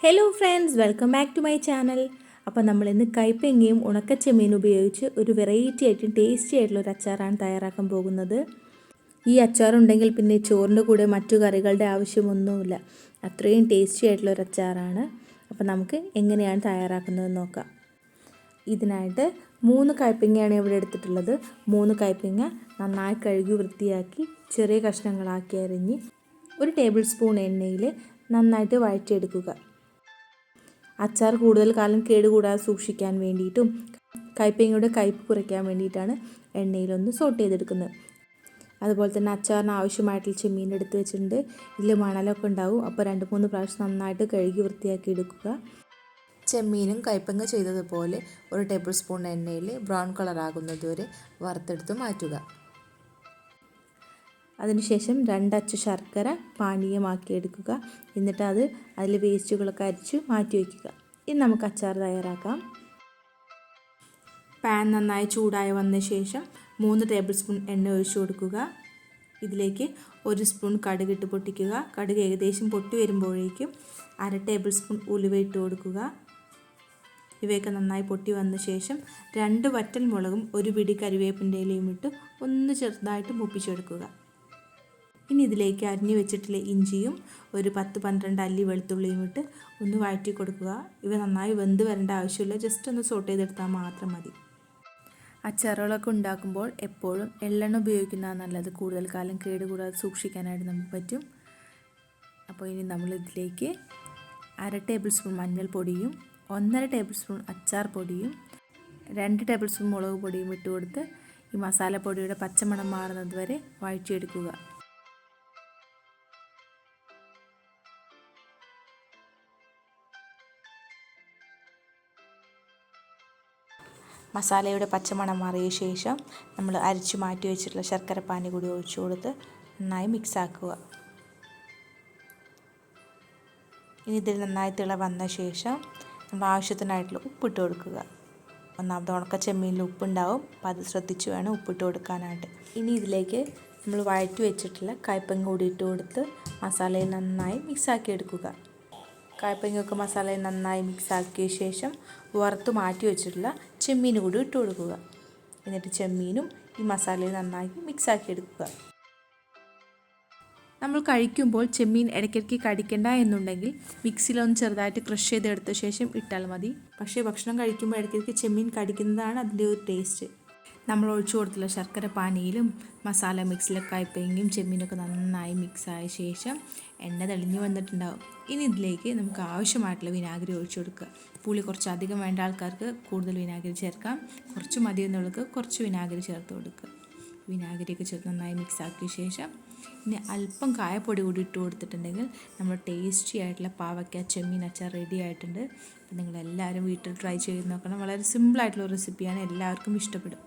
Hello friends, welcome back to my channel. അപ്പോൾ നമ്മളിന്ന് കൈപ്പങ്ങയും ഉണക്കച്ചെമ്മീനും ഉപയോഗിച്ച് ഒരു വെറൈറ്റി ആയിട്ടും ടേസ്റ്റി ആയിട്ടുള്ള ഒരു അച്ചാറാണ് തയ്യാറാക്കാൻ പോകുന്നത്. ഈ അച്ചാറുണ്ടെങ്കിൽ പിന്നെ ചോറിൻ്റെ കൂടെ മറ്റു കറികളുടെ ആവശ്യമൊന്നുമില്ല. അത്രയും ടേസ്റ്റി ആയിട്ടുള്ള ഒരു അച്ചാറാണ്. അപ്പോൾ നമുക്ക് എങ്ങനെയാണ് തയ്യാറാക്കുന്നതെന്ന് നോക്കാം. ഇതിനായിട്ട് 3 കൈപ്പങ്ങയാണ് ഇവിടെ എടുത്തിട്ടുള്ളത്. 3 കൈപ്പങ്ങ നന്നായി കഴുകി വൃത്തിയാക്കി ചെറിയ കഷ്ണങ്ങളാക്കി അരിഞ്ഞ് 1 ടേബിൾ സ്പൂൺ എണ്ണയിൽ നന്നായിട്ട് വഴറ്റിയെടുക്കുക. അച്ചാർ കൂടുതൽ കാലം കേടുകൂടാതെ സൂക്ഷിക്കാൻ വേണ്ടിയിട്ടും കൈപ്പങ്ങയുടെ കയ്പ്പ് കുറയ്ക്കാൻ വേണ്ടിയിട്ടാണ് എണ്ണയിലൊന്ന് സോട്ട് ചെയ്തെടുക്കുന്നത്. അതുപോലെ തന്നെ അച്ചാറിന് ആവശ്യമായിട്ടുള്ള ചെമ്മീൻ എടുത്ത് വെച്ചിട്ടുണ്ട്. ഇതിൽ മണലൊക്കെ ഉണ്ടാവും. അപ്പോൾ 2-3 പ്രാവശ്യം നന്നായിട്ട് കഴുകി വൃത്തിയാക്കി എടുക്കുക. ചെമ്മീനും കൈപ്പങ്ങ ചെയ്തതുപോലെ 1 ടേബിൾ സ്പൂൺ എണ്ണയിൽ ബ്രൗൺ കളറാകുന്നതുവരെ വറുത്തെടുത്ത് മാറ്റുക. അതിനുശേഷം 2 അച്ച് ശർക്കര പാനീയമാക്കി എടുക്കുക. എന്നിട്ട് അതിൽ വേസ്റ്റുകളൊക്കെ അരിച്ച് മാറ്റി വയ്ക്കുക. ഇനി നമുക്ക് അച്ചാർ തയ്യാറാക്കാം. പാൻ നന്നായി ചൂടായി വന്ന ശേഷം 3 ടേബിൾ സ്പൂൺ എണ്ണ ഒഴിച്ചു കൊടുക്കുക. ഇതിലേക്ക് 1 സ്പൂൺ കടുകിട്ട് പൊട്ടിക്കുക. കടുക് ഏകദേശം പൊട്ടി വരുമ്പോഴേക്കും 1/2 ടേബിൾ സ്പൂൺ ഉലുവ ഇട്ട് കൊടുക്കുക. ഇവയൊക്കെ നന്നായി പൊട്ടി വന്ന ശേഷം 2 വറ്റൽ മുളകും 1 പിടി കരിവേപ്പിൻ്റെ ഇലയും ഇട്ട് ഒന്ന് ചെറുതായിട്ട് മൂപ്പിച്ചെടുക്കുക. ഇനി ഇതിലേക്ക് അരിഞ്ഞു വെച്ചിട്ടുള്ള ഇഞ്ചിയും 10-12 അല്ലി വെളുത്തുള്ളിയും ഇട്ട് ഒന്ന് വഴറ്റി കൊടുക്കുക. ഇവ നന്നായി വെന്ത് വരേണ്ട ആവശ്യമില്ല, ജസ്റ്റ് ഒന്ന് സോട്ട് ചെയ്തെടുത്താൽ മാത്രം മതി. അച്ചാറുകളൊക്കെ ഉണ്ടാക്കുമ്പോൾ എപ്പോഴും എള്ളെണ്ണ ഉപയോഗിക്കുന്നതാണ് നല്ലത്. കൂടുതൽ കാലം കേടുകൂടാതെ സൂക്ഷിക്കാനായിട്ട് നമുക്ക് പറ്റും. അപ്പോൾ ഇനി നമ്മളിതിലേക്ക് 1/2 ടേബിൾ സ്പൂൺ മഞ്ഞൾപ്പൊടിയും 1/2 ടേബിൾ സ്പൂൺ അച്ചാർ പൊടിയും 2 ടേബിൾ സ്പൂൺ മുളക് പൊടിയും ഇട്ട് കൊടുത്ത് ഈ മസാലപ്പൊടിയുടെ പച്ചമണം മാറുന്നത് വരെ വഴറ്റിയെടുക്കുക. മസാലയുടെ പച്ചമണം മാറിയ ശേഷം നമ്മൾ അരിച്ചു മാറ്റി വെച്ചിട്ടുള്ള ശർക്കര പാനി കൂടി ഒഴിച്ചു കൊടുത്ത് നന്നായി മിക്സ് ആക്കുക. ഇനി ഇതിൽ നന്നായി തിള വന്ന ശേഷം നമ്മൾ ആവശ്യത്തിനായിട്ടുള്ള ഉപ്പിട്ട് കൊടുക്കുക. ഒന്നാമത് ഉണക്ക ചെമ്മീനിൽ ഉപ്പുണ്ടാവും, അപ്പോൾ അത് ശ്രദ്ധിച്ച് വേണം ഉപ്പിട്ട് കൊടുക്കാനായിട്ട്. ഇനി ഇതിലേക്ക് നമ്മൾ വഴറ്റി വെച്ചിട്ടുള്ള കൈപ്പങ്ങ കൂടി ഇട്ട് കൊടുത്ത് മസാലയിൽ നന്നായി മിക്സാക്കി എടുക്കുക. കായ്പങ്ങയൊക്കെ മസാലയിൽ നന്നായി മിക്സാക്കിയ ശേഷം വറുത്ത് മാറ്റി വെച്ചിട്ടുള്ള ചെമ്മീൻ കൂടി ഇട്ട് കൊടുക്കുക. എന്നിട്ട് ചെമ്മീനും ഈ മസാലയിൽ നന്നായി മിക്സാക്കി എടുക്കുക. നമ്മൾ കഴിക്കുമ്പോൾ ചെമ്മീൻ ഇടയ്ക്കിടയ്ക്ക് കടിക്കണ്ട എന്നുണ്ടെങ്കിൽ മിക്സിയിലൊന്ന് ചെറുതായിട്ട് ക്രഷ് ചെയ്തെടുത്ത ശേഷം ഇട്ടാൽ മതി. പക്ഷേ ഭക്ഷണം കഴിക്കുമ്പോൾ ഇടയ്ക്കിടയ്ക്ക് ചെമ്മീൻ കടിക്കുന്നതാണ് അതിൻ്റെ ഒരു ടേസ്റ്റ്. നമ്മൾ ഒഴിച്ചു കൊടുത്തുള്ള ശർക്കര പാനിയിലും മസാല മിക്സിലെ കൈപ്പങ്ങയും ചെമ്മീനൊക്കെ നന്നായി മിക്സായ ശേഷം എണ്ണ തെളിഞ്ഞു വന്നിട്ടുണ്ടാകും. ഇനി ഇതിലേക്ക് നമുക്ക് ആവശ്യമായിട്ടുള്ള വിനാഗിരി ഒഴിച്ചു കൊടുക്കുക. പുളി കുറച്ച് അധികം വേണ്ട ആൾക്കാർക്ക് കൂടുതൽ വിനാഗിരി ചേർക്കാം, കുറച്ച് മതിയെന്നുള്ളവർക്ക് കുറച്ച് വിനാഗിരി ചേർത്ത് കൊടുക്കുക. വിനാഗിരിയൊക്കെ ചേർത്ത് നന്നായി മിക്സാക്കിയ ശേഷം ഇനി അല്പം കായപ്പൊടി കൂടി ഇട്ട് കൊടുത്തിട്ടുണ്ടെങ്കിൽ നമ്മൾ ടേസ്റ്റി ആയിട്ടുള്ള പാവയ്ക്ക ചെമ്മീൻ അച്ചാർ റെഡി ആയിട്ടുണ്ട്. നിങ്ങളെല്ലാവരും വീട്ടിൽ ട്രൈ ചെയ്ത് നോക്കണം. വളരെ സിമ്പിളായിട്ടുള്ള റെസിപ്പിയാണ്, എല്ലാവർക്കും ഇഷ്ടപ്പെടും.